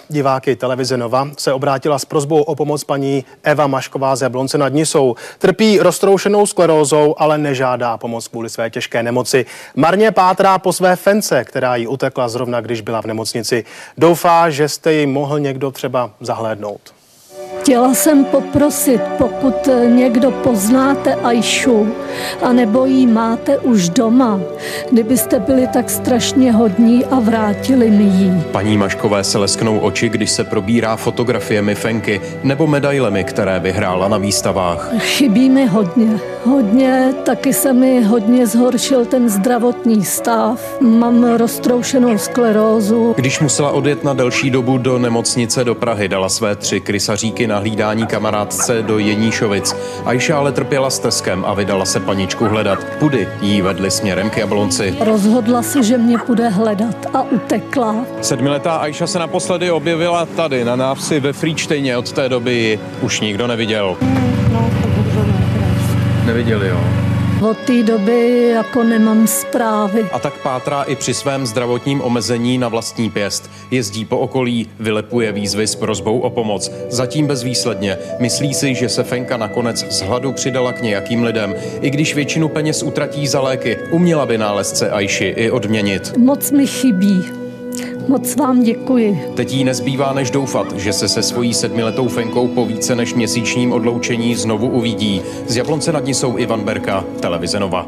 Diváky televize Nova se obrátila s prosbou o pomoc paní Eva Mašková z Jablonce nad Nisou. Trpí roztroušenou sklerózou, ale nežádá pomoc kvůli své těžké nemoci. Marně pátrá po své fence, která jí utekla zrovna, když byla v nemocnici. Doufá, že jste ji mohl někdo třeba zahlédnout. Chtěla jsem poprosit, pokud někdo poznáte Ajšu, anebo ji máte už doma, kdybyste byli tak strašně hodní a vrátili mi ji. Paní Maškové se lesknou oči, když se probírá fotografiemi Fenky nebo medailemi, které vyhrála na výstavách. Chybí mi hodně, taky se mi hodně zhoršil ten zdravotní stav. Mám roztroušenou sklerózu. Když musela odjet na delší dobu do nemocnice do Prahy, dala své 3 krysaříky na hlídání kamarádce do Jeníšovic. Ajša ale trpěla steskem a vydala se paničku hledat. Pudy jí vedly směrem k Jablonci. Rozhodla se, že mě půjde hledat a utekla. 7letá Ajša se naposledy objevila tady na návsi ve Frýdštejně. Od té doby ji už nikdo neviděl. Neviděli, jo? Od té doby jako nemám zprávy. A tak pátrá i při svém zdravotním omezení na vlastní pěst. Jezdí po okolí, vylepuje výzvy s prosbou o pomoc. Zatím bezvýsledně. Myslí si, že se Fenka nakonec z hladu přidala k nějakým lidem. I když většinu peněz utratí za léky, uměla by nálezce Ajši i odměnit. Moc mi chybí. Moc vám děkuji. Teď jí nezbývá než doufat, že se svojí 7letou Fenkou po více než měsíčním odloučení znovu uvidí. Z Jablonce nad Nisou Ivan Berka, televize Nova.